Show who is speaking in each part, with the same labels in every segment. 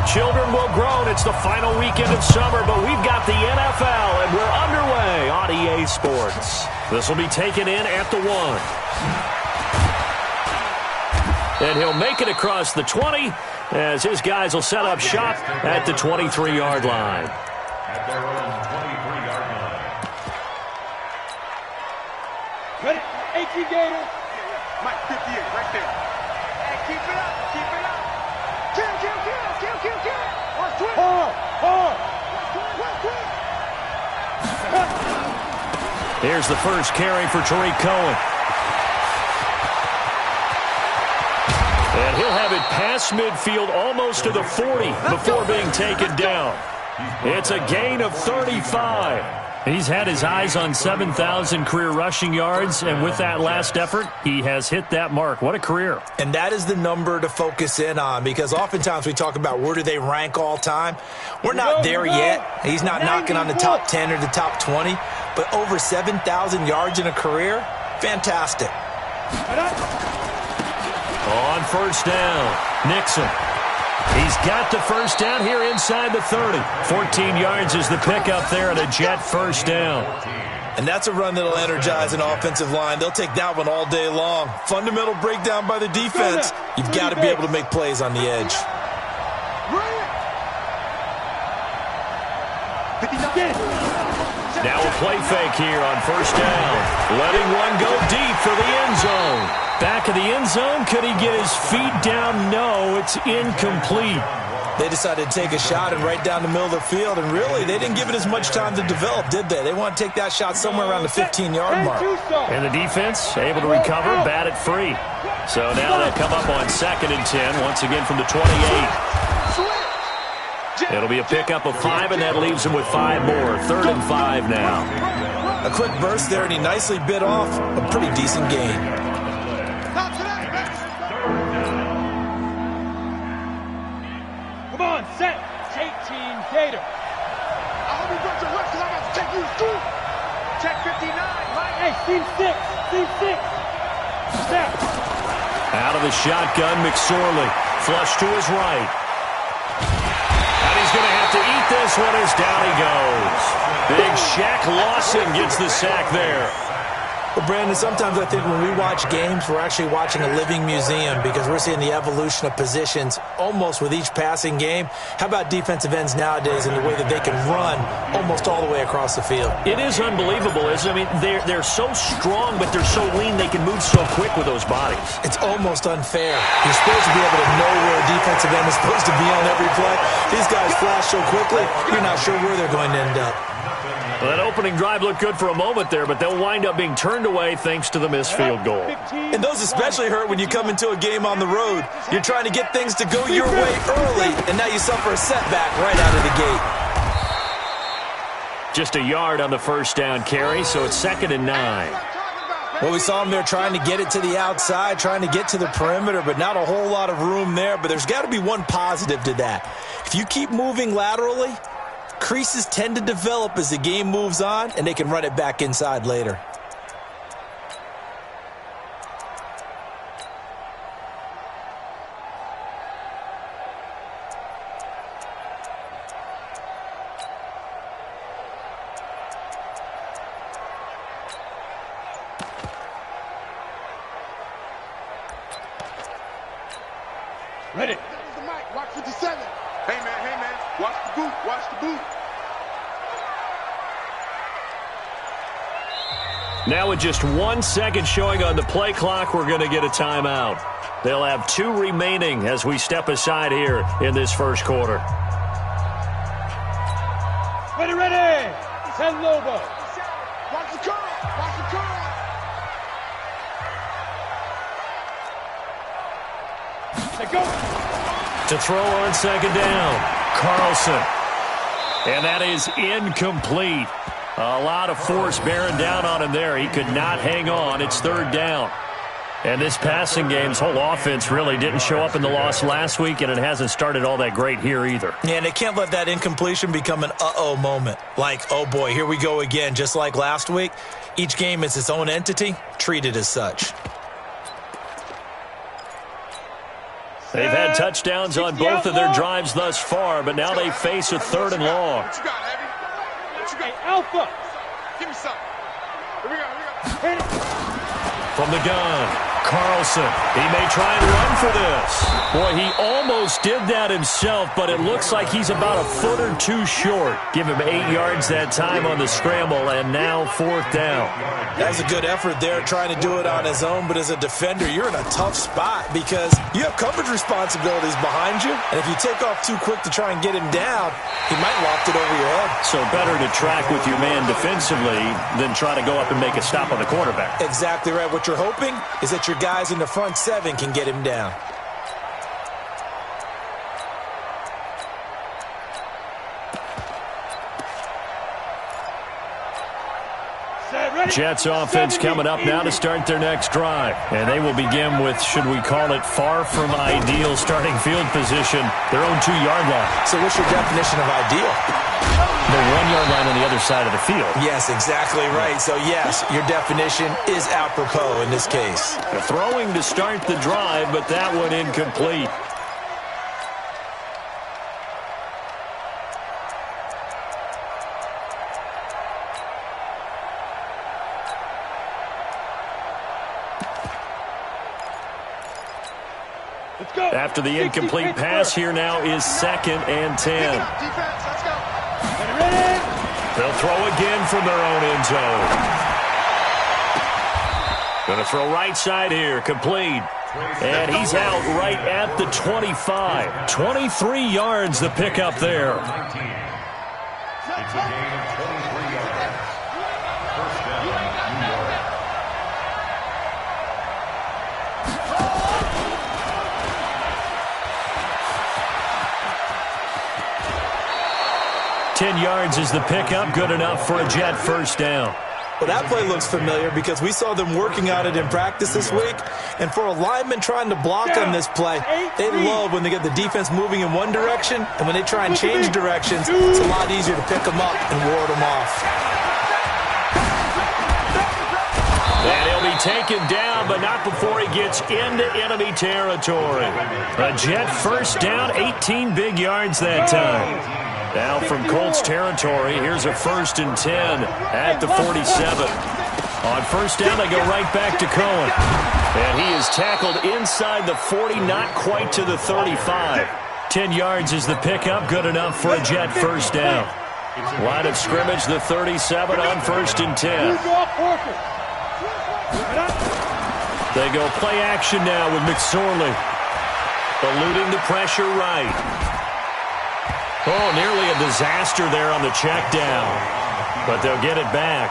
Speaker 1: The children will groan. It's the final weekend of summer, but we've got the NFL, and we're underway on EA Sports. This will be taken in at the 1. And he'll make it across the 20 as his guys will set up shop at the 23-yard line.
Speaker 2: At their own 23-yard line.
Speaker 3: Ready? 18 Gator.
Speaker 4: Mike 58 right there. Hey, keep it up. Keep it up. Kill. Watch twin.
Speaker 3: Hard.
Speaker 1: Here's the first carry for Tariq Cohen. And he'll have it past midfield almost to the 40 before being taken down. It's a gain of 35. He's had his eyes on 7,000 career rushing yards, and with that last effort, he has hit that mark. What a career.
Speaker 5: And that is the number to focus in on, because oftentimes we talk about where do they rank all time. We're not there yet. He's not knocking on the top 10 or the top 20, but over 7,000 yards in a career, fantastic.
Speaker 1: On first down, Nixon. He's got the first down here inside the 30. 14 yards is the pickup there, and a Jet first down.
Speaker 5: And that's a run that'll energize an offensive line. They'll take that one all day long. Fundamental breakdown by the defense. You've got to be able to make plays on the edge.
Speaker 1: Now a play fake here on first down. Letting one go deep for the end zone. Back of the end zone. Could he get his feet down? No, it's incomplete.
Speaker 5: They decided to take a shot and right down the middle of the field, and really, they didn't give it as much time to develop, did they? They want to take that shot somewhere around the 15-yard mark.
Speaker 1: And the defense able to recover, bat it free. So now they'll come up on 2nd and 10, once again from the 28. It'll be a pickup of 5, and that leaves them with 5 more. 3rd and 5 now.
Speaker 5: A quick burst there, and he nicely bit off a pretty decent gain.
Speaker 3: Come on, set. 18 Gator.
Speaker 4: I hope you got your left because I'm about to take you through. Check 59, Mike.
Speaker 3: Hey, C6. Step.
Speaker 1: Out of the shotgun, McSorley. Flush to his right. And he's going to have to eat this one as down he goes. Big Shaq Lawson gets the sack there.
Speaker 5: Well, Brandon, sometimes I think when we watch games, we're actually watching a living museum because we're seeing the evolution of positions almost with each passing game. How about defensive ends nowadays and the way that they can run almost all the way across the field?
Speaker 1: It is unbelievable, isn't it? I mean, they're so strong, but they're so lean they can move so quick with those bodies.
Speaker 5: It's almost unfair. You're supposed to be able to know where a defensive end is supposed to be on every play. These guys flash so quickly, you're not sure where they're going to end up.
Speaker 1: Well, that opening drive looked good for a moment there, but they'll wind up being turned away thanks to the missed field goal.
Speaker 5: And those especially hurt when you come into a game on the road. You're trying to get things to go your way early, and now you suffer a setback right out of the gate.
Speaker 1: Just a yard on the first down carry, so it's 2nd and 9.
Speaker 5: Well, we saw him there trying to get it to the outside, trying to get to the perimeter, but not a whole lot of room there. But there's got to be one positive to that. If you keep moving laterally, creases tend to develop as the game moves on, and they can run it back inside later.
Speaker 3: Ready.
Speaker 4: That was the mic. Watch 57. Hey, man. Watch the boot. Watch the boot.
Speaker 1: Now with just 1 second showing on the play clock, we're going to get a timeout. They'll have 2 remaining as we step aside here in this first quarter.
Speaker 3: Ready. 10 Lobo.
Speaker 4: Watch the curl. Watch the curl.
Speaker 3: Go.
Speaker 1: To throw on 2nd down, Carlson. And that is incomplete. A lot of force bearing down on him there. He could not hang on. It's 3rd down. And this passing game's whole offense really didn't show up in the loss last week, and it hasn't started all that great here either.
Speaker 5: Yeah, and they can't let that incompletion become an uh-oh moment. Like, oh boy, here we go again, just like last week. Each game is its own entity, treated as such.
Speaker 1: They've had touchdowns on both of their drives thus far, but now they face a 3rd and long.
Speaker 4: What you got, Heavy? What you got?
Speaker 3: Hey, Alpha.
Speaker 4: Give me something. Here we go.
Speaker 3: Hit it.
Speaker 1: From the gun, Carlson. He may try and run for this. Boy, he almost did that himself, but it looks like he's about a foot or two short. Give him 8 yards that time on the scramble, and now 4th down.
Speaker 5: That's a good effort there, trying to do it on his own, but as a defender, you're in a tough spot because you have coverage responsibilities behind you, and if you take off too quick to try and get him down, he might loft it over your head.
Speaker 1: So better to track with your man defensively than try to go up and make a stop on the quarterback.
Speaker 5: Exactly right. What you're hoping is that your guys in the front 7 can get him down.
Speaker 1: Jets offense coming up now to start their next drive. And they will begin with, should we call it, far from ideal starting field position, their own 2-yard line.
Speaker 5: So what's your definition of ideal?
Speaker 1: The 1-yard line on the other side of the field.
Speaker 5: Yes, exactly right. So, yes, your definition is apropos in this case.
Speaker 1: The throwing to start the drive, but that one incomplete. After the incomplete pass, here now is 2nd and 10.
Speaker 4: Defense, let's go.
Speaker 1: They'll throw again from their own end zone. Going to throw right side here, complete. And he's out right at the 25. 23 yards the pickup there.
Speaker 2: It's a gain of 23 yards. First down, New York.
Speaker 1: 10 yards is the pickup, good enough for a Jet first down.
Speaker 5: Well, that play looks familiar because we saw them working on it in practice this week. And for a lineman trying to block on this play, they love when they get the defense moving in one direction. And when they try and change directions, it's a lot easier to pick them up and ward them off.
Speaker 1: And he'll be taken down, but not before he gets into enemy territory. A Jet first down, 18 big yards that time. Now from Colts territory, here's a 1st and 10 at the 47. On first down, they go right back to Cohen. And he is tackled inside the 40, not quite to the 35. 10 yards is the pickup, good enough for a Jet first down. Line of scrimmage, the 37 on 1st and 10. They go play action now with McSorley. Eluding the pressure right. Oh, nearly a disaster there on the check down. But they'll get it back.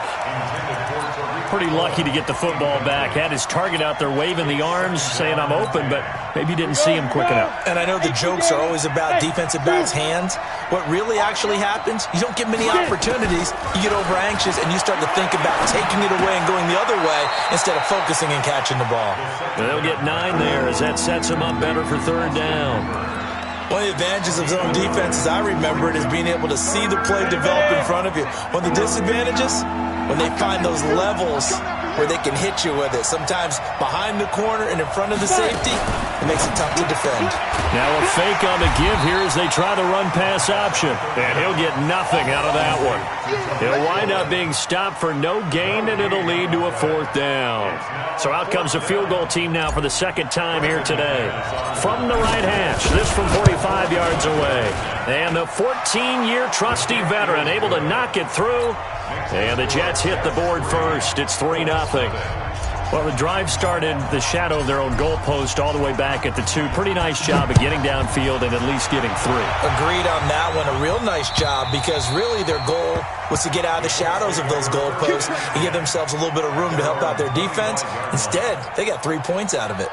Speaker 1: Pretty lucky to get the football back. Had his target out there waving the arms, saying I'm open, but maybe didn't see him quick enough.
Speaker 5: And I know the jokes are always about defensive backs' hands. What really actually happens, you don't get many opportunities. You get over anxious and you start to think about taking it away and going the other way instead of focusing and catching the ball.
Speaker 1: They'll get 9 there as that sets them up better for 3rd down.
Speaker 5: One of the advantages of zone defense, as I remember it, is being able to see the play develop in front of you. One of the disadvantages, when they find those levels where they can hit you with it. Sometimes behind the corner and in front of the safety, it makes it tough to defend.
Speaker 1: Now a fake on the give here as they try the run-pass option. And he'll get nothing out of that one. He'll wind up being stopped for no gain, and it'll lead to a 4th down. So out comes a field goal team now for the 2nd time here today. From the right hash, this from 45 yards away. And the 14-year trusty veteran able to knock it through. And the Jets hit the board first. It's 3-0. Well, the drive started the shadow of their own goalpost all the way back at the 2. Pretty nice job of getting downfield and at least getting 3.
Speaker 5: Agreed on that one. A real nice job because really their goal was to get out of the shadows of those goalposts and give themselves a little bit of room to help out their defense. Instead, they got 3 points out of it.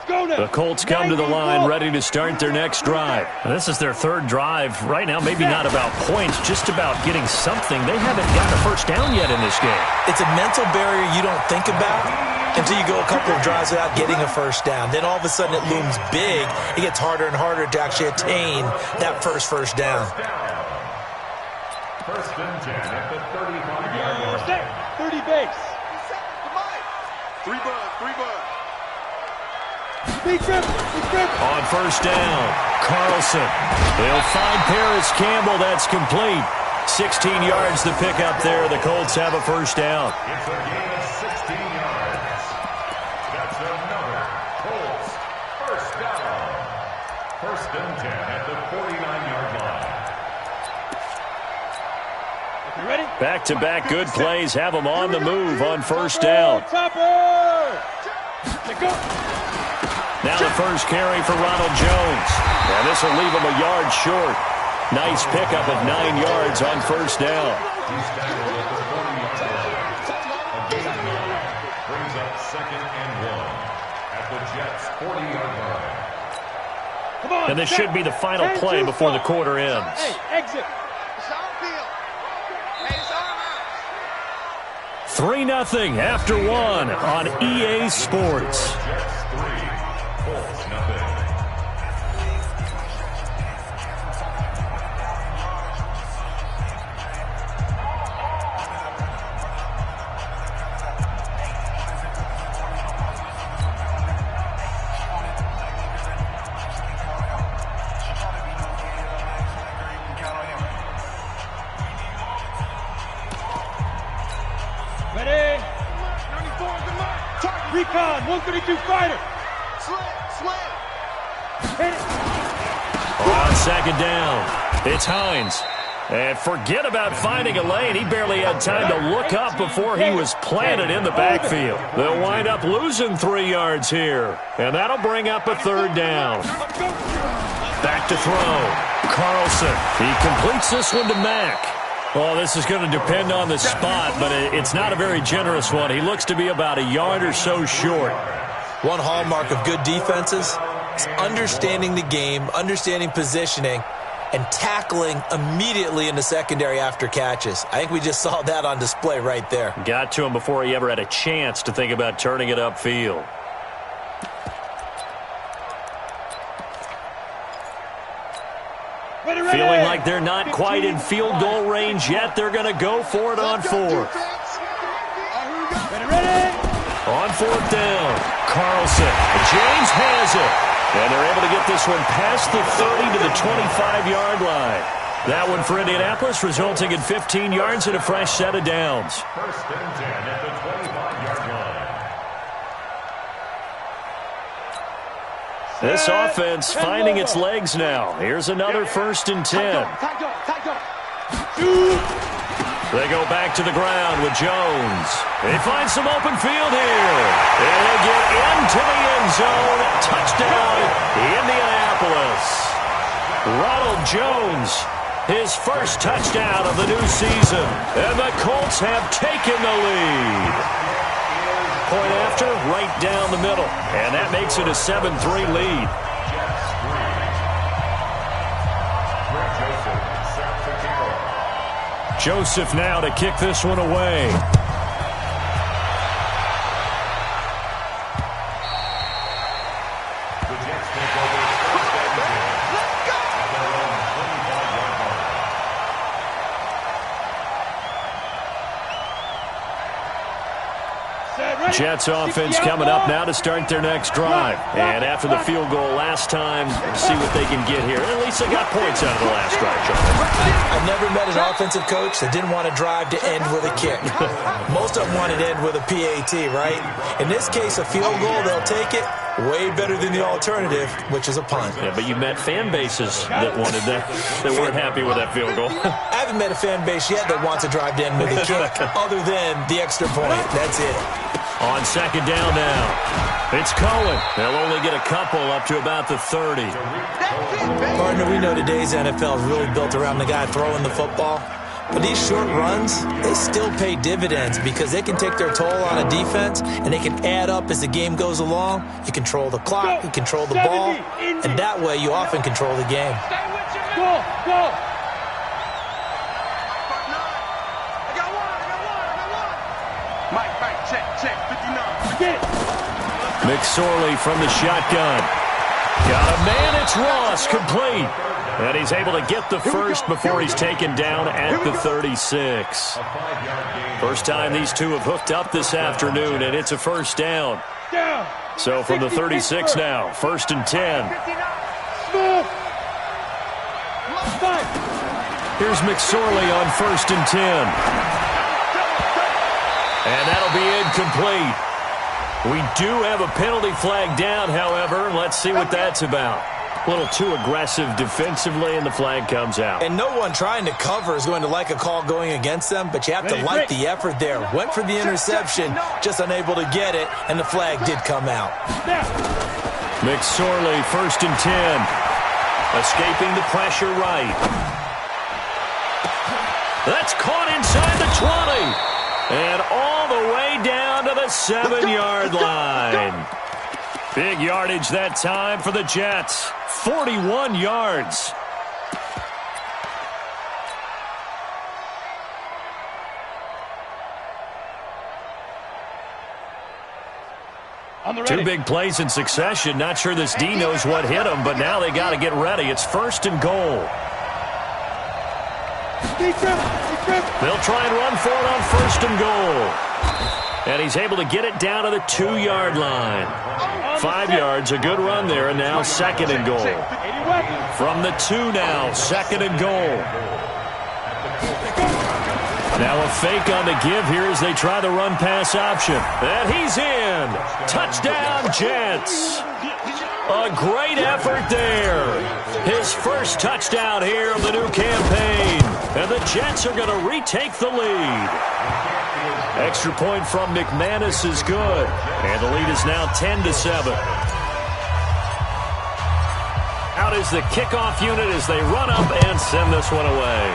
Speaker 1: The Colts come to the line ready to start their next drive. This is their 3rd drive. Right now, maybe not about points, just about getting something. They haven't gotten a first down yet in this game.
Speaker 5: It's a mental barrier you don't think about until you go a couple of drives without getting a first down. Then all of a sudden it looms big. It gets harder and harder to actually attain that first down.
Speaker 2: First and 10 at the 35-yard line.
Speaker 3: Step. 30 base.
Speaker 4: Three bud.
Speaker 3: Big grip.
Speaker 1: On first down, Carlson. They'll find Paris Campbell. That's complete. 16 yards to pick up there. The Colts have a first down.
Speaker 2: It's a gain of 16 yards. That's another Colts first down. First and 10 at the 49-yard line.
Speaker 3: You ready?
Speaker 1: Back-to-back good plays have them on the move on first down.
Speaker 3: Topper. Let go.
Speaker 1: Now the first carry for Ronald Jones. And this will leave him a yard short. Nice pickup of 9 yards on first down.
Speaker 2: He's tackled at the 40-yard line. A gain of 9 brings up second and 1 at the Jets' 40-yard line.
Speaker 3: Come on.
Speaker 1: And this should be the final play before the quarter ends.
Speaker 3: Hey, exit.
Speaker 4: It's our field. Hey, it's our house.
Speaker 1: 3-0 after 1 on EA Sports.
Speaker 2: Jets 3, Colts nothing.
Speaker 3: Ready? 94 is the mark. Recon, 132 fighter.
Speaker 4: Slam.
Speaker 3: Hit it.
Speaker 1: On second down, it's Hines. And forget about finding a lane. He barely had time to look up before he was planted in the backfield. They'll wind up losing 3 yards here. And that'll bring up a third down. Back to throw. Carlson. He completes this one to Mack. Well, this is going to depend on the spot, but it's not a very generous one. He looks to be about a yard or so short.
Speaker 5: One hallmark of good defenses is understanding the game, understanding positioning, and tackling immediately in the secondary after catches. I think we just saw that on display right there.
Speaker 1: Got to him before he ever had a chance to think about turning it upfield. Feeling like they're not quite in field goal range yet. They're going to go for it on fourth.
Speaker 3: Ready?
Speaker 1: On fourth down, Carlson. James has it. And they're able to get this one past the 30 to the 25-yard line. That one for Indianapolis, resulting in 15 yards and a fresh set of downs.
Speaker 2: First and 10 at the 25-yard line.
Speaker 1: This offense finding its legs now. Here's another first and 10. They go back to the ground with Jones. They find some open field here. And they get into the end zone. Touchdown, Indianapolis. Ronald Jones, his first touchdown of the new season. And the Colts have taken the lead. Point after, right down the middle. And that makes it a 7-3 lead. Joseph now to kick this one away.
Speaker 2: The Jets take over first and 10 at their own 25-yard line.
Speaker 1: Jets offense coming up now to start their next drive. And after the field goal last time, see what they can get here. At least they got points out of the last drive, John.
Speaker 5: I've never met an offensive coach that didn't want to drive to end with a kick. Most of them wanted to end with a PAT, right? In this case, a field goal, they'll take it. Way better than the alternative, which is a punt.
Speaker 1: Yeah, but you've met fan bases that wanted that, that weren't happy with that field goal.
Speaker 5: I haven't met a fan base yet that wants to drive to end with a kick, other than the extra point. That's it.
Speaker 1: On second down now, it's Cohen. They'll only get a couple up to about the 30.
Speaker 5: Partner, we know today's NFL is really built around the guy throwing the football. But these short runs, they still pay dividends because they can take their toll on a defense and they can add up as the game goes along. You control the clock, you control the ball, and that way you often control the game.
Speaker 3: Go.
Speaker 4: Mike, check, 59.
Speaker 3: Get it.
Speaker 1: McSorley from the shotgun. Got a man, it's Ross, complete. And he's able to get the first before he's taken down at the 36. First time these two have hooked up this afternoon, and it's a first down. So from the 36 now, 1st and 10. Here's McSorley on 1st and 10. And that'll be incomplete. We do have a penalty flag down, however. Let's see what that's about. A little too aggressive defensively, and the flag comes out.
Speaker 5: And no one trying to cover is going to like a call going against them, but you have to like the effort there. Went for the interception, just unable to get it, and the flag did come out.
Speaker 1: McSorley, 1st and 10. Escaping the pressure right. That's caught inside the 20. And all the way down to the 7-yard line. Big yardage that time for the Jets. 41 yards. Two big plays in succession. Not sure this D knows what hit him, but now they got to get ready. It's 1st and goal. They'll try and run for it on 1st and goal. And he's able to get it down to the 2-yard line. 5 yards, a good run there, and now 2nd and goal. From the 2 now, 2nd and goal. Now a fake on the give here as they try the run-pass option. And he's in. Touchdown, Jets. A great effort there. His first touchdown here of the new campaign. And the Jets are going to retake the lead. Extra point from McManus is good. And the lead is now 10-7. Out is the kickoff unit as they run up and send this one away.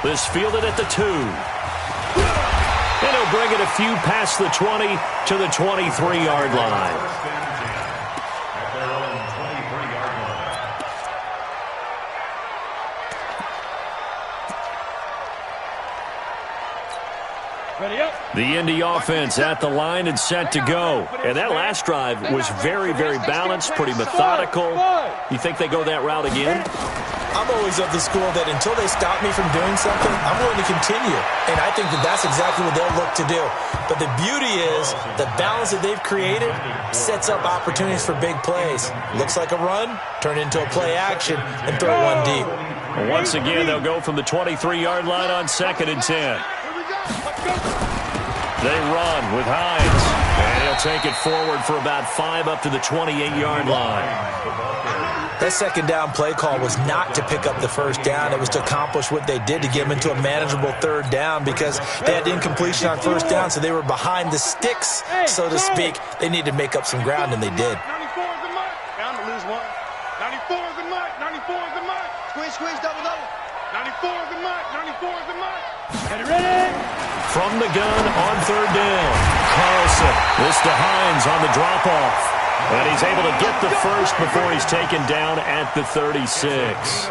Speaker 1: This fielded at the 2. And he'll bring it a few past the 20 to the 23-yard line. The Indy offense at the line and set to go. And that last drive was very, very balanced, pretty methodical. You think they go that route again?
Speaker 5: I'm always of the school that until they stop me from doing something, I'm willing to continue. And I think that that's exactly what they'll look to do. But the beauty is the balance that they've created sets up opportunities for big plays. Looks like a run, turn into a play action, and throw one deep.
Speaker 1: Once again, they'll go from the 23-yard line on 2nd and 10. They run with Hines, and he'll take it forward for about 5 up to the 28-yard line.
Speaker 5: That second down play call was not to pick up the first down. It was to accomplish what they did to get them into a manageable 3rd down because they had incompletion on 1st down, so they were behind the sticks, so to speak. They needed to make up some ground, and they did.
Speaker 4: 94 is the mark. Bound to lose one. 94 is the mark. 94 is the mark. Squeeze, double. 94 is the mark. 94 is the mark. Ready?
Speaker 1: From the gun on 3rd down. Carlson. This to Hines on the drop-off. And he's able to get the first before he's taken down at the 36.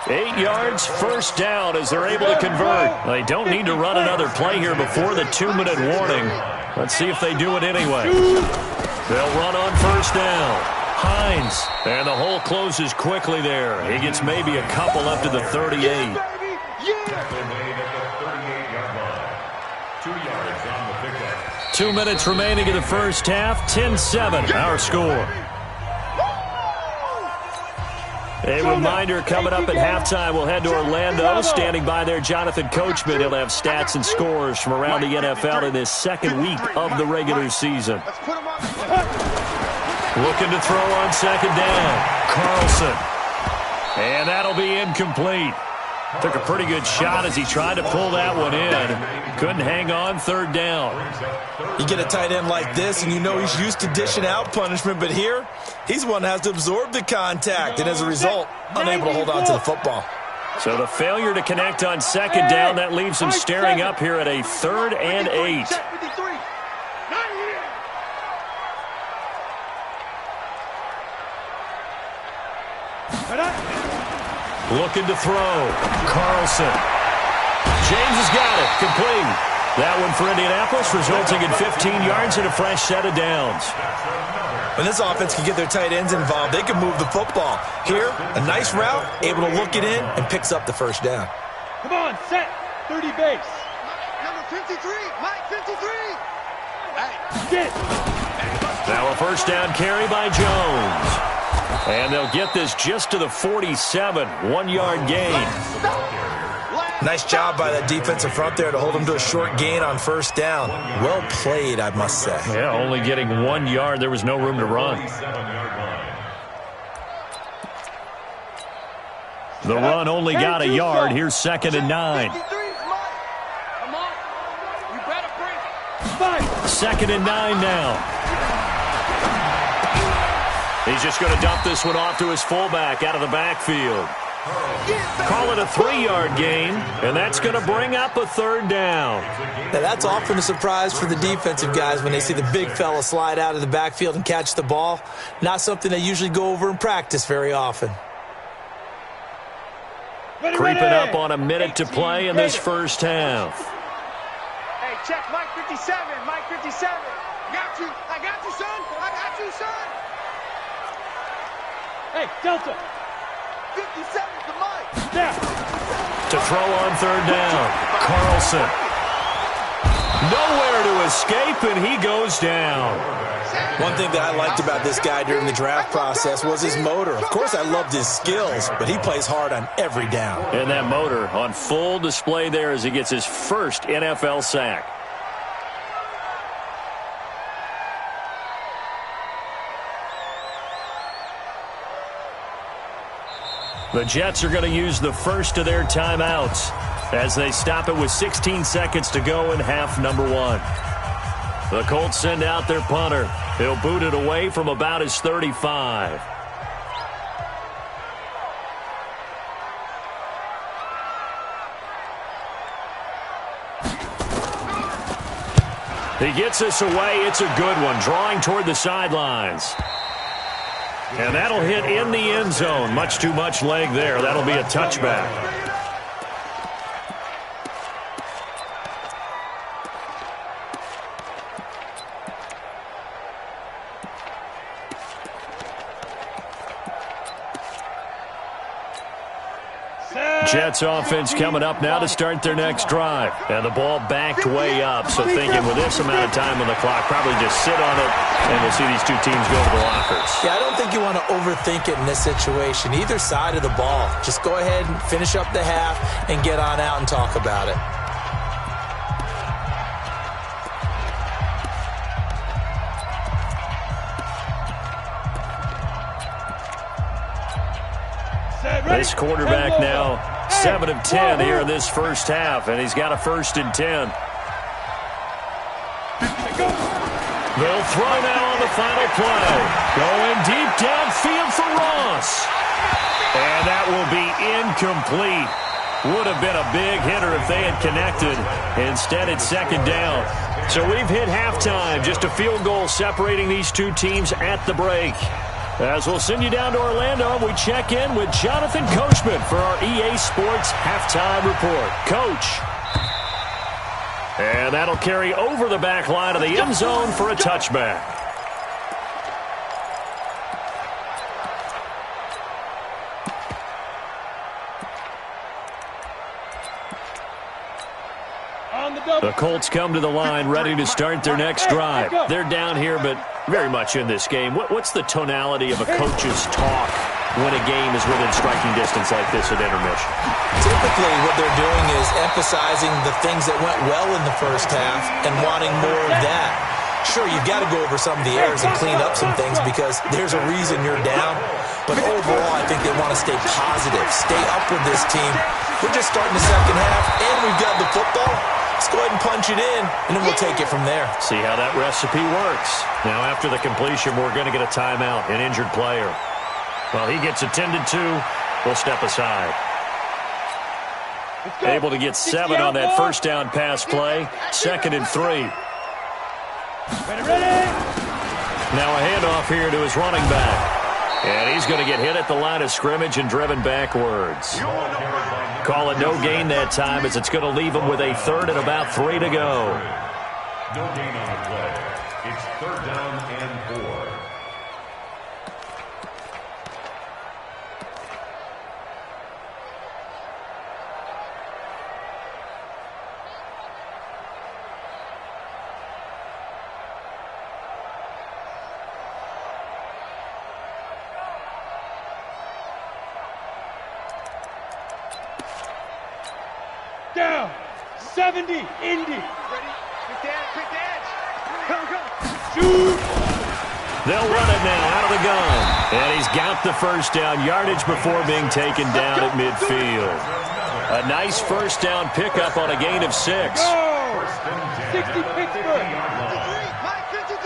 Speaker 1: 8 yards, 1st down as they're able to convert. They don't need to run another play here before the 2-minute warning. Let's see if they do it anyway. They'll run on 1st down. Hines. And the hole closes quickly there. He gets maybe a couple up to the 38. 2 minutes remaining in the first half. 10-7, our score. A reminder coming up at halftime, we'll head to Orlando. Standing by there, Jonathan Coachman. He'll have stats and scores from around the NFL in this 2nd week of the regular season. Looking to throw on 2nd down. Carlson. And that'll be incomplete. Took a pretty good shot as he tried to pull that one in. Couldn't hang on, 3rd down.
Speaker 5: You get a tight end like this, and you know he's used to dishing out punishment, but here, he's one that has to absorb the contact, and as a result, unable to hold on to the football.
Speaker 1: So the failure to connect on 2nd down, that leaves him staring up here at a 3rd and 8. Looking to throw. Carlson. James has got it. Complete. That one for Indianapolis, resulting in 15 yards and a fresh set of downs.
Speaker 5: When this offense can get their tight ends involved, they can move the football. Here, a nice route, able to look it in, and picks up the first down.
Speaker 3: Come on, set. 30 base.
Speaker 4: Number 53, Mike 53. Hey.
Speaker 3: Get.
Speaker 1: Now a first down carry by Jones. And they'll get this just to the 47, 1-yard gain.
Speaker 5: Nice job by that defensive front there to hold them to a short gain on first down. Well played, I must say.
Speaker 1: Yeah, only getting 1 yard. There was no room to run. The run only got a yard. Here's 2nd and 9.
Speaker 4: Come on. You better bring it.
Speaker 1: 2nd and 9 now. He's just going to dump this one off to his fullback out of the backfield. Call it a 3-yard gain, and that's going to bring up a 3rd down.
Speaker 5: Now that's often a surprise for the defensive guys when they see the big fella slide out of the backfield and catch the ball. Not something they usually go over in practice very often.
Speaker 1: Creeping up on a minute to play in this first half.
Speaker 4: Hey, check Mike 57, Mike 57. Got you. I got you, son. I got you, son.
Speaker 3: Hey, Delta.
Speaker 4: 57 to Mike.
Speaker 3: Down.
Speaker 1: To throw on 3rd down. Carlson. Nowhere to escape, and he goes down.
Speaker 5: One thing that I liked about this guy during the draft process was his motor. Of course, I loved his skills, but he plays hard on every down.
Speaker 1: And that motor on full display there as he gets his first NFL sack. The Jets are going to use the first of their timeouts as they stop it with 16 seconds to go in half number 1. The Colts send out their punter. He'll boot it away from about his 35. He gets this away. It's a good one, drawing toward the sidelines. And that'll hit in the end zone. Much too much leg there. That'll be a touchback. Jets offense coming up now to start their next drive. And the ball backed way up. So thinking with this amount of time on the clock, probably just sit on it, and we'll see these two teams go to the lockers.
Speaker 5: Yeah, I don't think you want to overthink it in this situation. Either side of the ball. Just go ahead and finish up the half and get on out and talk about it.
Speaker 1: This quarterback now 7 of 10 here in this first half, and he's got a 1st and 10. They'll throw now on the final play. Going deep downfield for Ross. And that will be incomplete. Would have been a big hitter if they had connected. Instead, it's 2nd down. So we've hit halftime. Just a field goal separating these two teams at the break. As we'll send you down to Orlando, we check in with Jonathan Coachman for our EA Sports Halftime Report. Coach. And that'll carry over the back line of the end zone for a touchback. The Colts come to the line ready to start their next drive. They're down here, but very much in this game. What's the tonality of a coach's talk when a game is within striking distance like this at intermission?
Speaker 5: Typically, what they're doing is emphasizing the things that went well in the first half and wanting more of that. Sure, you've got to go over some of the errors and clean up some things because there's a reason you're down. But overall, I think they want to stay positive, stay up with this team. We're just starting the second half, and we've got the football. Let's go ahead and punch it in, and then we'll take it from there.
Speaker 1: See how that recipe works. Now, after the completion, we're going to get a timeout, an injured player. Well, he gets attended to. We'll step aside. Able to get 7 on that first down pass play. 2nd and 3.
Speaker 3: Ready.
Speaker 1: Now a handoff here to his running back. And he's going to get hit at the line of scrimmage and driven backwards. Call it no gain that time as it's going to leave him with a third and about 3 to go.
Speaker 2: No gain on the play. It's third down and 4.
Speaker 3: Down. 70. Indy.
Speaker 4: Ready? Quick dance. Come.
Speaker 3: Shoot.
Speaker 1: They'll run it now out of the gun. And he's got the first down yardage before being taken down at midfield. A nice first down pickup on a gain of 6.
Speaker 3: Go. 60 Pittsburgh.
Speaker 4: 53.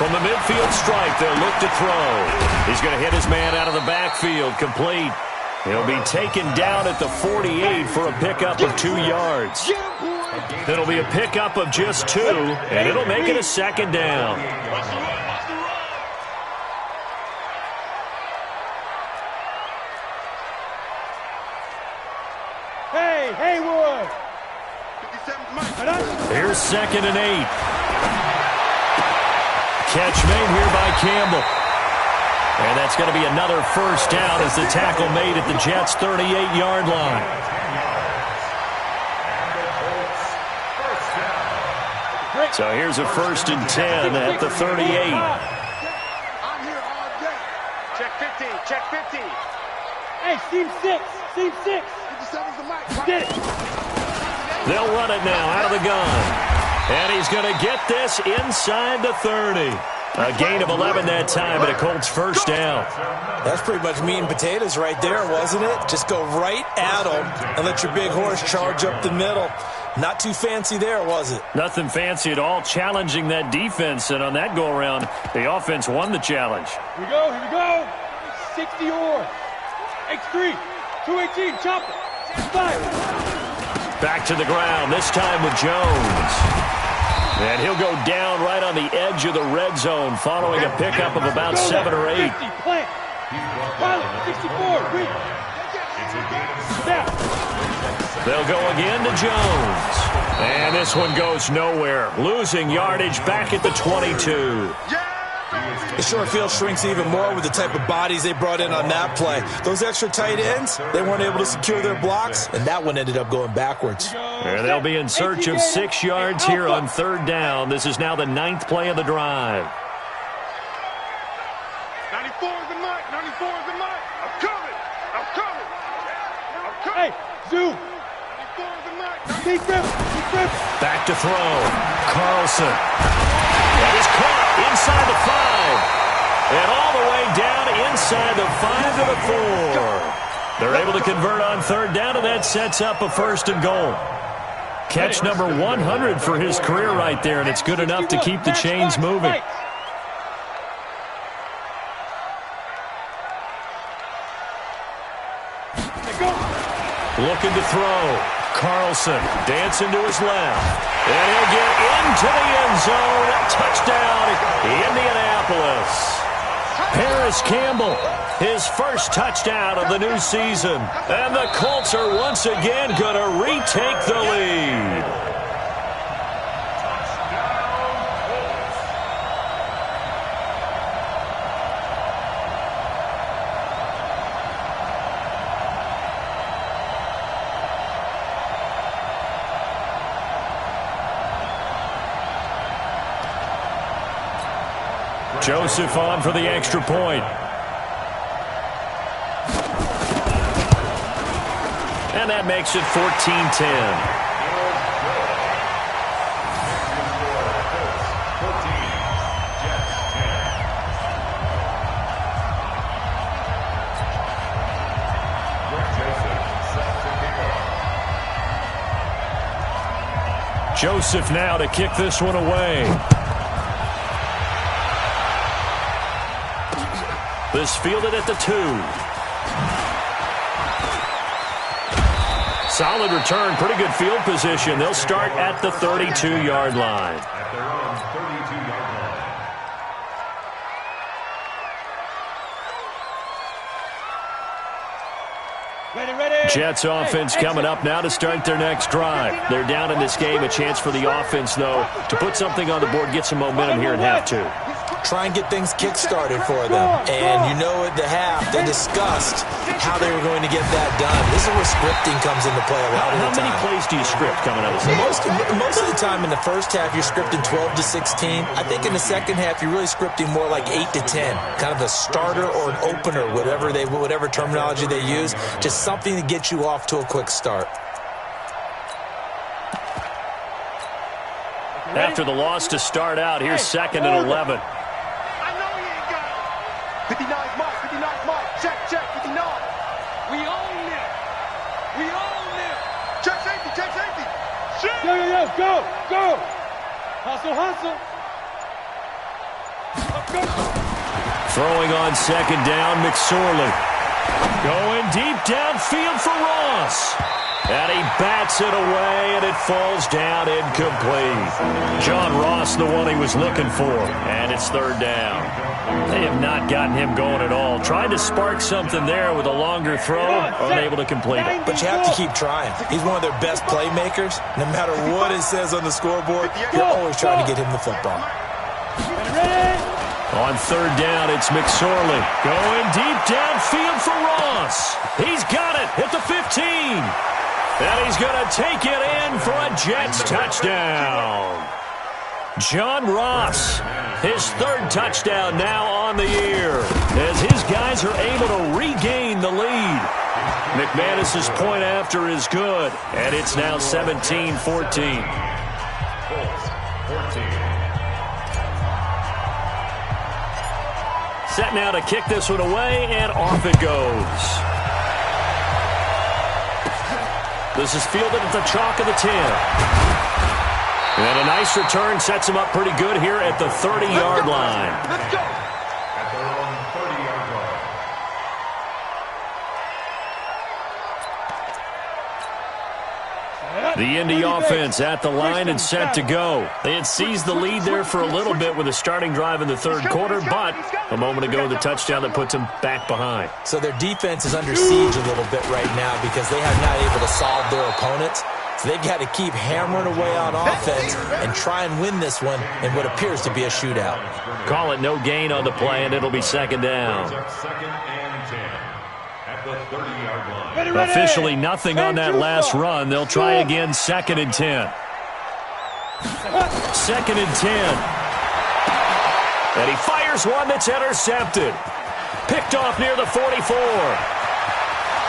Speaker 1: From the midfield strike, they'll look to throw. He's going to hit his man out of the backfield, complete. He'll be taken down at the 48 for a pickup of 2 yards. It'll be a pickup of just 2, and it'll make it a second down.
Speaker 3: Hey, Haywood.
Speaker 1: Here's 2nd and 8. Catch made here by Campbell. And that's going to be another first down as the tackle made at the Jets' 38-yard line. So here's a 1st and 10 at the 38.
Speaker 4: I'm here all day. Check 50. Check 50.
Speaker 3: Hey, seam 6. Seam 6.
Speaker 4: 57's the mic.
Speaker 3: Get it.
Speaker 1: They'll run it now out of the gun. And he's going to get this inside the 30. A gain of 11 that time, and a Colts first down.
Speaker 5: That's pretty much meat and potatoes right there, wasn't it? Just go right at them and let your big horse charge up the middle. Not too fancy there, was it?
Speaker 1: Nothing fancy at all, challenging that defense, and on that go-around, the offense won the challenge.
Speaker 3: Here we go. 60 or. X3. 218. Chopper. 5.
Speaker 1: Back to the ground, this time with Jones. And he'll go down right on the edge of the red zone following a pickup of about 7 or 8.
Speaker 3: 50. Plant. Pilot. 64. Read. Snap.
Speaker 1: They'll go again to Jones. And this one goes nowhere. Losing yardage back at the 22.
Speaker 5: The short field shrinks even more with the type of bodies they brought in on that play. Those extra tight ends, they weren't able to secure their blocks, and that one ended up going backwards.
Speaker 1: And they'll be in search of 6 yards here on 3rd down. This is now the 9th play of the drive.
Speaker 4: 94 is the mic. 94 is the mic. I'm coming.
Speaker 3: Hey, zoom.
Speaker 4: 94 is the mic.
Speaker 3: Deep grip.
Speaker 1: Back to throw. Carlson. That is caught inside the 5. And all the way down inside the 5 to the 4. They're able to convert on 3rd down, and that sets up a 1st and goal. Catch number 100 for his career right there, and it's good enough to keep the chains moving. Looking to throw. Carlson dancing to his left. And he'll get into the end zone. Touchdown, Indianapolis. Paris Campbell, his first touchdown of the new season. And the Colts are once again going to retake the lead. Joseph on for the extra point. And that makes it 14-10. Joseph now to kick this one away. This fielded at the 2. Solid return, pretty good field position. They'll start at the 32-yard line.
Speaker 2: At their own 32-yard line.
Speaker 1: Jets offense coming up now to start their next drive. They're down in this game. A chance for the offense, though, to put something on the board, get some momentum here in half two.
Speaker 5: Try and get things kick-started for them. And you know at the half, they discussed how they were going to get that done. This is where scripting comes into play a lot of the time.
Speaker 1: How many plays do you script coming out of this?
Speaker 5: Most of the time in the first half, you're scripting 12 to 16. I think in the second half, you're really scripting more like 8 to 10. Kind of a starter or an opener, whatever terminology they use. Just something to get you off to a quick start.
Speaker 1: After the loss to start out, here's 2nd and 11.
Speaker 4: 59 Mike, 59 Mike, check, 59. We own it. We own it. Check safety. Shit.
Speaker 3: Yo, go. Hustle. Let's go.
Speaker 1: Throwing on 2nd down, McSorley. Going deep downfield for Ross. And he bats it away, and it falls down incomplete. John Ross, the one he was looking for, and it's 3rd down. They have not gotten him going at all. Tried to spark something there with a longer throw, unable to complete it.
Speaker 5: But you have to keep trying. He's one of their best playmakers. No matter what it says on the scoreboard, you're always trying to get him the football.
Speaker 1: On 3rd down, it's McSorley. Going deep downfield for Ross. He's got it at the 15. And he's going to take it in for a Jets touchdown. John Ross, his 3rd touchdown now on the year, as his guys are able to regain the lead. McManus's point after is good, and it's now 17-14. Set now to kick this one away, and off it goes. This is fielded at the chalk of the 10. And a nice return sets him up pretty good here at the 30-yard line.
Speaker 2: Let's go. At their own 30-yard line.
Speaker 1: The Indy offense at the line and set to go. They had seized the lead there for a little bit with a starting drive in the 3rd quarter, but a moment ago the touchdown that puts them back behind.
Speaker 5: So their defense is under siege a little bit right now because they have not able to solve their opponents. So they've got to keep hammering away on offense and try and win this one in what appears to be a shootout.
Speaker 1: Call it no gain on the play, and it'll be 2nd down.
Speaker 2: 2nd and 10 at the 30-yard line.
Speaker 1: Officially nothing on that last run. They'll try again 2nd and 10. 2nd and 10. And he fires one that's intercepted. Picked off near the 44.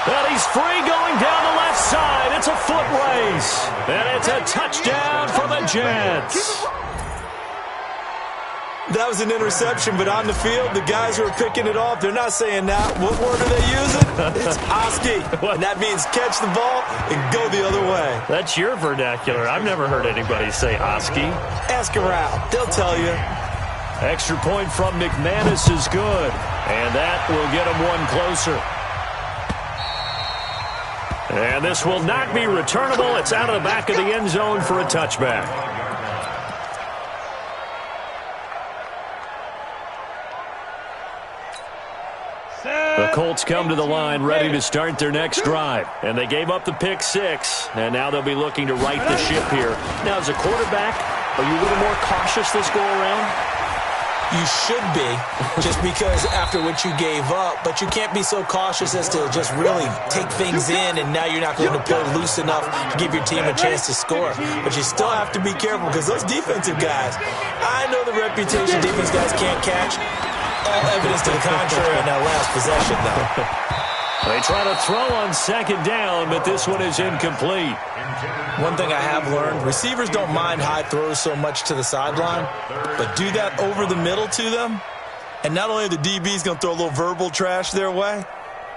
Speaker 1: Well, he's free going down the left side. It's a foot race. And it's a touchdown for the Jets.
Speaker 5: That was an interception, but on the field, the guys who are picking it off, they're not saying that. What word are they using? It's Oski. And that means catch the ball and go the other way.
Speaker 1: That's your vernacular. I've never heard anybody say Oski.
Speaker 5: Ask around. They'll tell you.
Speaker 1: Extra point from McManus is good. And that will get him one closer. And this will not be returnable. It's out of the back of the end zone for a touchback. The Colts come to the line ready to start their next drive. And they gave up the pick 6. And now they'll be looking to right the ship here. Now, as a quarterback, are you a little more cautious this go around?
Speaker 5: You should be, just because after what you gave up, but you can't be so cautious as to just really take things in, and now you're not going to play loose enough to give your team a chance to score. But you still have to be careful because those defensive guys, I know the reputation defense guys can't catch. All evidence to the contrary in that last possession, though.
Speaker 1: They try to throw on 2nd down, but this one is incomplete.
Speaker 5: One thing I have learned, receivers don't mind high throws so much to the sideline, but do that over the middle to them, and not only are the DBs going to throw a little verbal trash their way,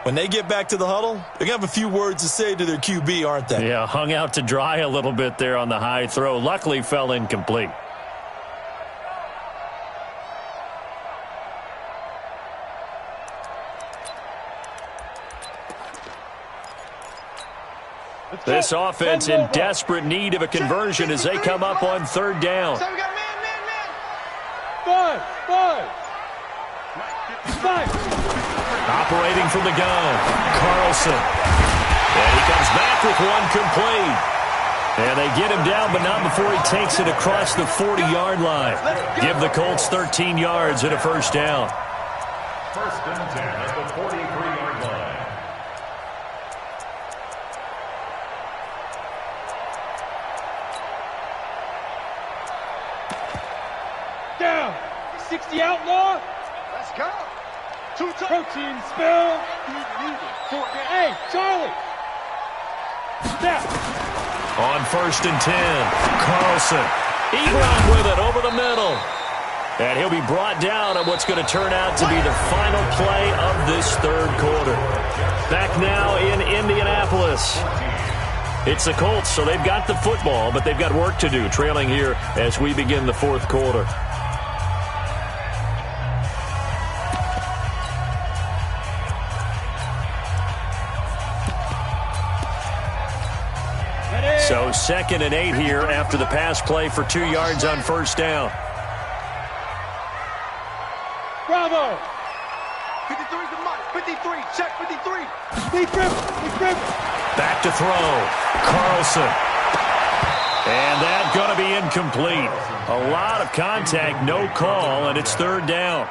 Speaker 5: when they get back to the huddle, they're going to have a few words to say to their QB, aren't they?
Speaker 1: Yeah, hung out to dry a little bit there on the high throw. Luckily fell incomplete. This offense in desperate need of a conversion as they come up on 3rd down.
Speaker 4: So we got man.
Speaker 3: Five.
Speaker 1: Operating from the gun, Carlson. And he comes back with one complete. And they get him down, but not before he takes it across the 40-yard line. Give the Colts 13 yards and a first down.
Speaker 2: First and 10 at the 43-yard line.
Speaker 3: Down. 60 outlaw.
Speaker 4: Let's go. Two
Speaker 3: Protein spill. Hey, Charlie. Snap.
Speaker 1: On first and 10, Carlson. Ebron with it over the middle. And he'll be brought down on what's going to turn out to be the final play of this third quarter. Back now in Indianapolis. It's the Colts, so they've got the football, but they've got work to do, trailing here as we begin the fourth quarter. So 2nd and 8 here after the pass play for 2 yards on first down.
Speaker 3: Bravo.
Speaker 4: 53 to Mike. 53. Check 53.
Speaker 3: Deep grip.
Speaker 1: Back to throw. Carlson. And that's going to be incomplete. A lot of contact, no call, and it's third down.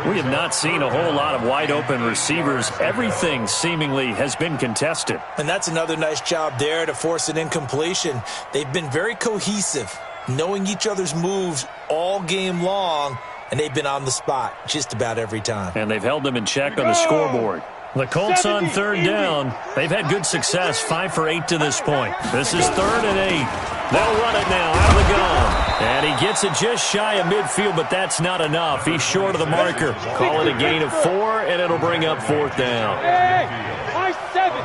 Speaker 1: We have not seen a whole lot of wide-open receivers. Everything seemingly has been contested.
Speaker 5: And that's another nice job there to force an incompletion. They've been very cohesive, knowing each other's moves all game long, and they've been on the spot just about every time.
Speaker 1: And they've held them in check on the scoreboard. The Colts on third down. They've had good success, 5 for 8 to this point. This is 3rd and 8. They'll run it now out of the gun. And he gets it just shy of midfield, but that's not enough. He's short of the marker. Call it a gain of 4, and it'll bring up 4th down.
Speaker 3: Hey, I-7.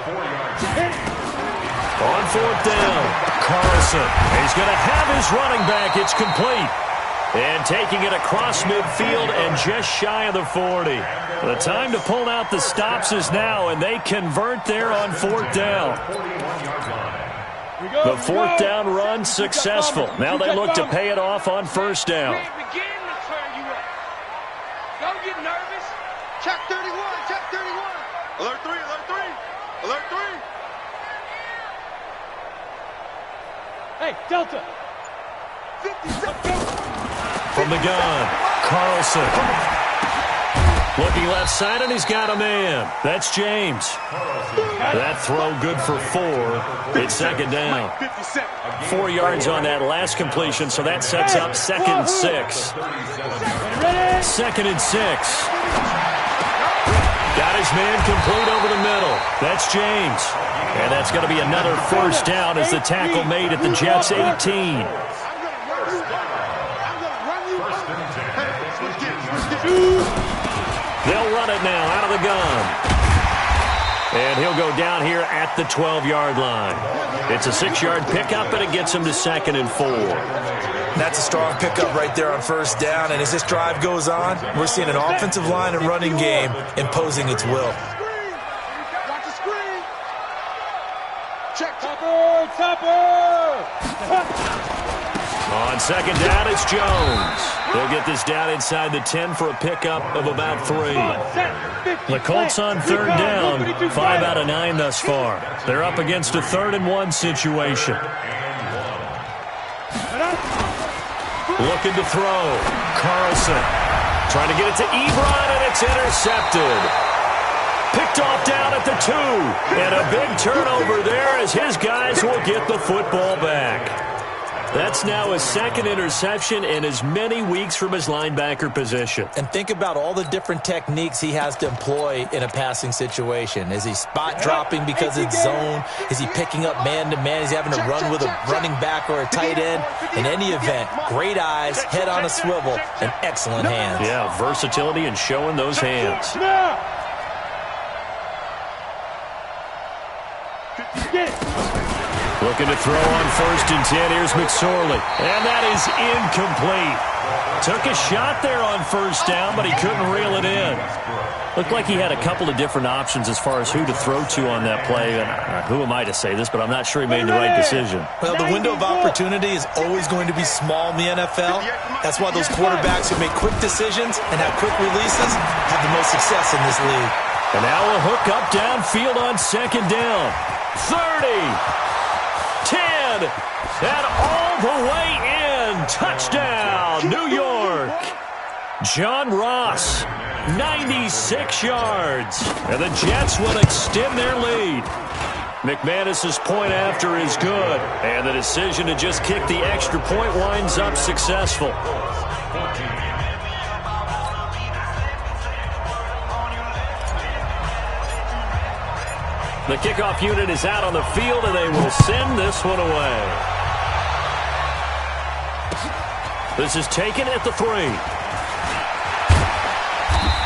Speaker 1: On 4th down, Carlson. He's going to have his running back. It's complete. And taking it across midfield and just shy of the 40. The time to pull out the stops is now, and they convert there on 4th down. The 4th down run successful. Now they look to pay it off on first down.
Speaker 4: Begin to turn you up. Don't get nervous. Check 31. Check 31. Alert 3. Alert 3. Alert 3.
Speaker 3: Hey, Delta.
Speaker 4: 57.
Speaker 1: From the gun, Carlson. Looking left side, and he's got a man. That's James. That throw good for 4. It's 2nd down. 4 yards on that last completion, so that sets up 2nd and 6. 2nd and 6. Got his man complete over the middle. That's James. And that's going to be another first down as the tackle made at the Jets' 18. They'll run it now out of the gun. And he'll go down here at the 12-yard line. It's a 6-yard pickup, and it gets him to 2nd and 4.
Speaker 5: That's a strong pickup right there on first down. And as this drive goes on, we're seeing an offensive line and running game imposing its will.
Speaker 4: Watch the screen. Check.
Speaker 3: Topper.
Speaker 1: On 2nd down, it's Jones. They'll get this down inside the 10 for a pickup of about 3. The Colts on 3rd down, 5 out of 9 thus far. They're up against a 3rd and 1 situation. Looking to throw. Carlson trying to get it to Ebron, and it's intercepted. Picked off down at the 2. And a big turnover there as his guys will get the football back. That's now his 2nd interception in as many weeks from his linebacker position.
Speaker 5: And think about all the different techniques he has to employ in a passing situation. Is he spot dropping because it's zone? Is he picking up man-to-man? Is he having to run with a running back or a tight end? In any event, great eyes, head on a swivel, and excellent hands.
Speaker 1: Yeah, versatility and showing those hands. Looking to throw on 1st and 10. Here's McSorley. And that is incomplete. Took a shot there on first down, but he couldn't reel it in. Looked like he had a couple of different options as far as who to throw to on that play. And who am I to say this, but I'm not sure he made the right decision.
Speaker 5: Well, the window of opportunity is always going to be small in the NFL. That's why those quarterbacks who make quick decisions and have quick releases have the most success in this league.
Speaker 1: And now a hook up downfield on 2nd down. 30, 10, and all the way in. Touchdown, New York. John Ross, 96 yards. And the Jets will extend their lead. McManus's point after is good. And the decision to just kick the extra point winds up successful. The kickoff unit is out on the field, and they will send this one away. This is taken at the 3.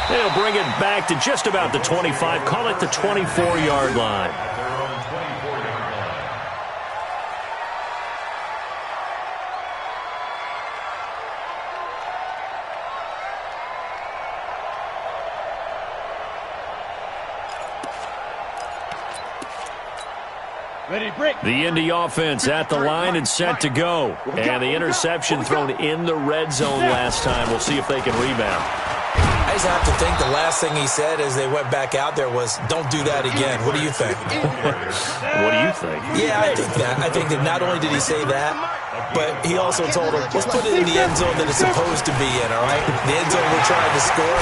Speaker 1: They'll bring it back to just about the 25. Call it the 24-yard line. The Indy offense at the line and set to go. And the interception thrown in the red zone last time. We'll see if they can rebound.
Speaker 5: I just have to think the last thing he said as they went back out there was, don't do that again. What do you think?
Speaker 1: What do you think?
Speaker 5: Yeah, I think that. I think that not only did he say that, but he also told him, let's put it in the end zone that it's supposed to be in, all right? The end zone we're trying to score.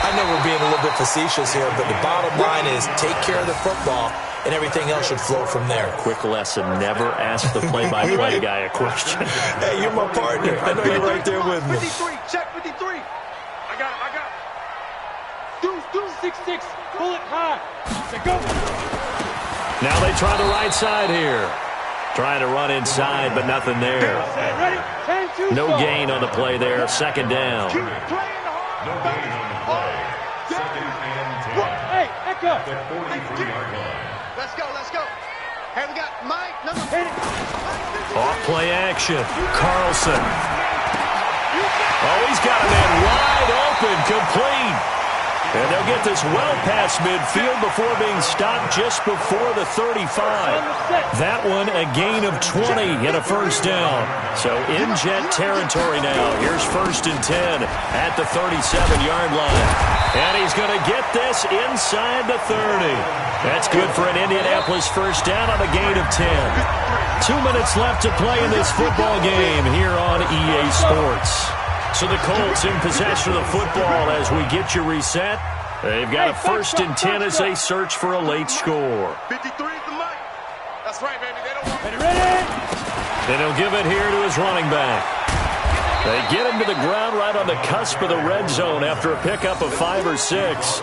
Speaker 5: I know we're being a little bit facetious here, but the bottom line is take care of the football, and everything else should flow from there.
Speaker 1: Quick lesson, never ask the play-by-play guy a question.
Speaker 5: Hey, you're my partner. I know you're right there with me.
Speaker 4: 53, check 53. I got it.
Speaker 3: Deuce, 6-6, pull it high. Go.
Speaker 1: Now they try the right side here. Trying to run inside, but nothing there.
Speaker 3: Ready? 10-2.
Speaker 1: No gain on the play there. Second down.
Speaker 2: No gain on the play. Second and 10.
Speaker 3: Hey, echo.
Speaker 2: The 43-yard line.
Speaker 4: Let's go. Hey, we got Mike, number 10.
Speaker 1: Off play action. Carlson. Oh, he's got a man wide open, complete. And they'll get this well past midfield before being stopped just before the 35. That one a gain of 20 and a first down. So in Jet territory now. Here's first and 10 at the 37-yard line. And he's going to get this inside the 30. That's good for an Indianapolis first down on a gain of 10. 2 minutes left to play in this football game here on EA Sports. So the Colts in possession of the football as we get you reset. They've got a first and 10 as they search for a late score.
Speaker 4: 53 is the mic. That's right, baby. They don't want
Speaker 3: Ready?
Speaker 1: And he'll give it here to his running back. They get him to the ground right on the cusp of the red zone after a pickup of 5 or 6.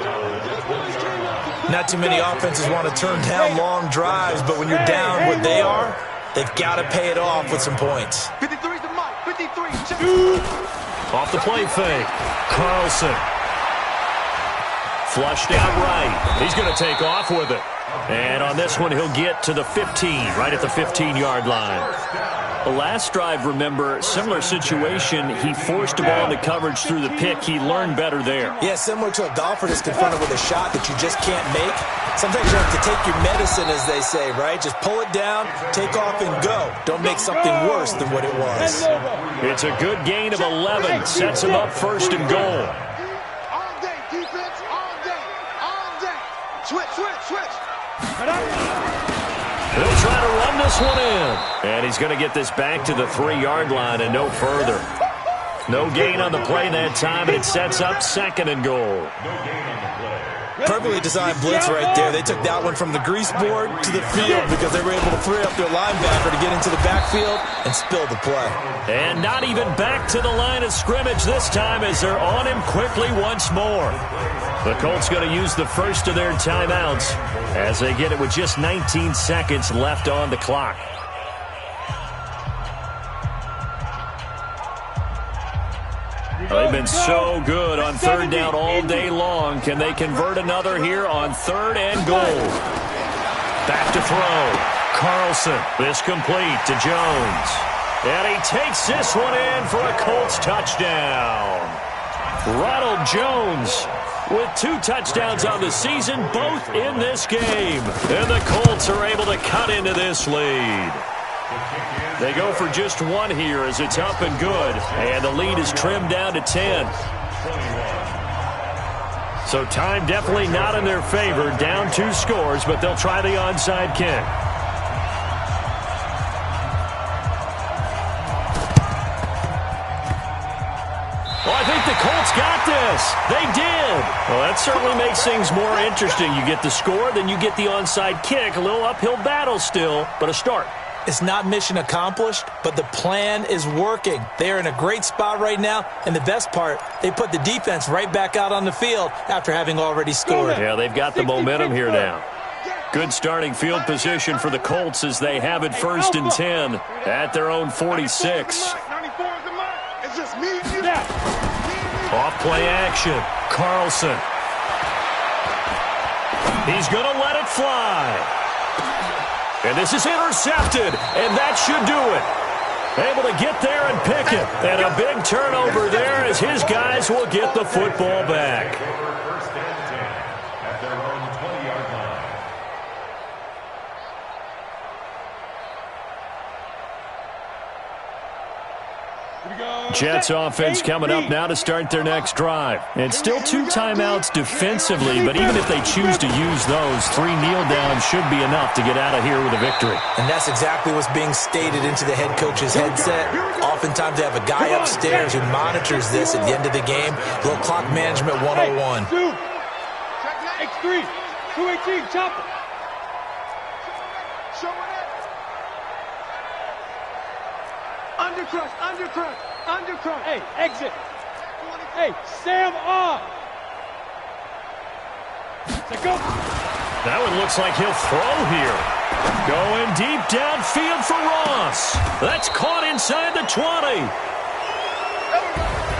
Speaker 5: Not too many offenses want to turn down long drives, but when you're down what they are, they've got to pay it off with some points.
Speaker 4: 53 is the mic. 53. Check.
Speaker 1: Off the play fake. Carlson. Flushed out right. He's going to take off with it. And on this one, he'll get to the 15, right at the 15-yard line. The last drive, remember, similar situation. He forced a ball into coverage through the pick. He learned better there.
Speaker 5: Yeah, similar to a golfer that's confronted with a shot that you just can't make. Sometimes you have to take your medicine, as they say, right? Just pull it down, take off, and go. Don't make something worse than what it was.
Speaker 1: It's a good gain of 11. Sets him up first and goal.
Speaker 4: All day, defense. All day. Switch.
Speaker 1: He'll try to run this one in. And he's going to get this back to the 3-yard line and no further. No gain on the play that time, and it sets up second and goal.
Speaker 2: No gain on the play.
Speaker 5: Perfectly designed blitz right there. They took that one from the grease board to the field because they were able to free up their linebacker to get into the backfield and spill the play.
Speaker 1: And not even back to the line of scrimmage this time as they're on him quickly once more. The Colts going to use the first of their timeouts as they get it with just 19 seconds left on the clock. They've been so good on third down all day long. Can they convert another here on third and goal? Back to throw. Carlson. This complete to Jones. And he takes this one in for a Colts touchdown. Ronald Jones with 2 touchdowns on the season, both in this game. And the Colts are able to cut into this lead. They go for just 1 here as it's up and good. And the lead is trimmed down to 10. So time definitely not in their favor. Down 2 scores, but they'll try the onside kick. Colts got this. They did. Well, that certainly makes things more interesting. You get the score, then you get the onside kick. A little uphill battle still, but a start.
Speaker 5: It's not mission accomplished, but the plan is working. They're in a great spot right now, and the best part, they put the defense right back out on the field after having already scored.
Speaker 1: Yeah, they've got the momentum here now. Good starting field position for the Colts as they have it 1st and 10 at their own 46.
Speaker 4: It's just me and you.
Speaker 1: Off play action. Carlson. He's going to let it fly. And this is intercepted, and that should do it. Able to get there and pick it. And a big turnover there as his guys will get the football back.
Speaker 2: First and 10 at their own 20-yard line.
Speaker 1: Jets offense coming up now to start their next drive. And still 2 timeouts defensively, but even if they choose to use those, 3 kneel downs should be enough to get out of here with a victory.
Speaker 5: And that's exactly what's being stated into the head coach's headset. Oftentimes they have a guy upstairs who monitors this at the end of the game. Little clock management 101.
Speaker 3: X3, 218, chopper. Undercut. Hey, exit. Hey, Sam off. Go.
Speaker 1: That one looks like he'll throw here. Going deep downfield for Ross. That's caught inside the 20.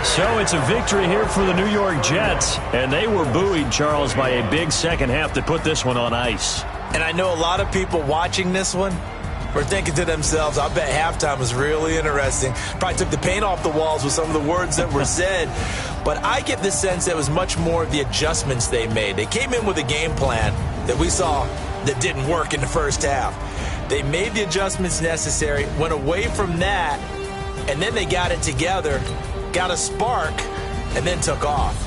Speaker 1: So it's a victory here for the New York Jets. And they were buoyed, Charles, by a big second half to put this one on ice.
Speaker 5: And I know a lot of people watching this one were thinking to themselves, I bet halftime was really interesting. Probably took the paint off the walls with some of the words that were said. But I get the sense that it was much more of the adjustments they made. They came in with a game plan that we saw that didn't work in the first half. They made the adjustments necessary, went away from that, and then they got it together, got a spark, and then took off.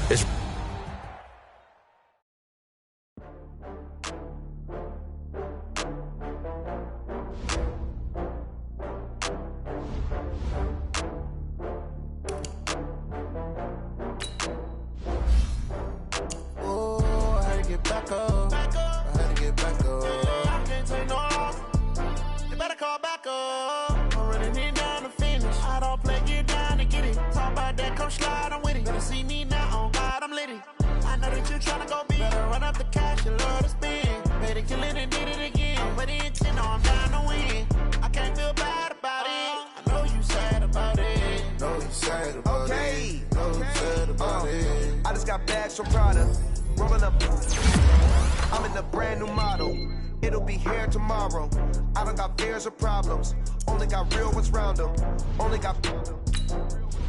Speaker 6: I'm in a brand new model. It'll be here tomorrow. I don't got fears or problems. Only got real ones round them. Only got.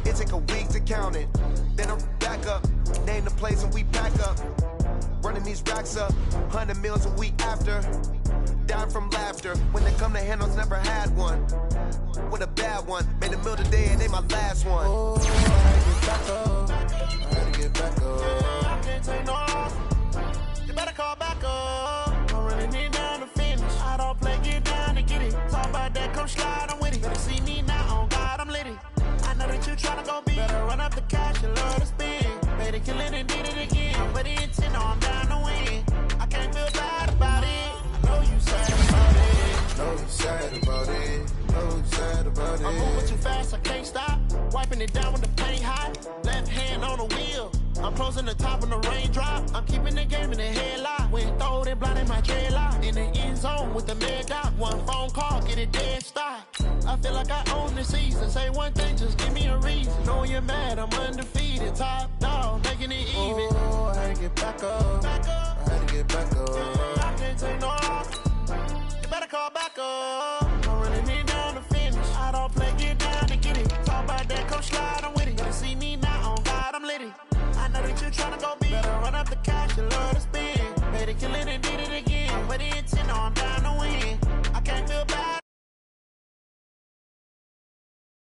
Speaker 6: It take a week to count it. Then I'm back up. Name the place and we pack up. Running these racks up. 100 meals a week after. Down from laughter. When they come to handles, never had one. With a bad one. Made a meal today and they my last one. Oh, I had to get back up. I can't take no off. You better call back up. I'm running it down to finish. I don't play, get down to get it. Talk about that, come slide, I'm with it. Better see me now, on God, I'm litty. I know that you tryna go big. Better run up the cash, you love to spin. Better kill it and did it again. But the intent, no, I'm down to win. I can't feel bad about it. I know you sad about it. Know you sad about it. Know you sad about it. I'm moving too fast, I can't stop. Wiping it down with the paint hot. Left hand on the wheel. I'm closing the top when the raindrop. I'm keeping the game in the headlock. When throw it blind in my dreadlock. In the end zone with the mad dot. One phone call, get it dead stop. I feel like I own the season. Say one thing, just give me a reason. Knowing you're mad, I'm undefeated. Top dog, making it even. Oh, I had to get back up. I had to get back up. I can't take no off. You better call back up. I'm running it down to finish. I don't play, get down to get it. Talk about that, come slide, I'm with it. Better see me now, on God, I'm litty. I know that you tryna go big. Better run up the cash, you love to spin. Better kill it and did it again. But the intent, no, I'm down to win. I can't feel bad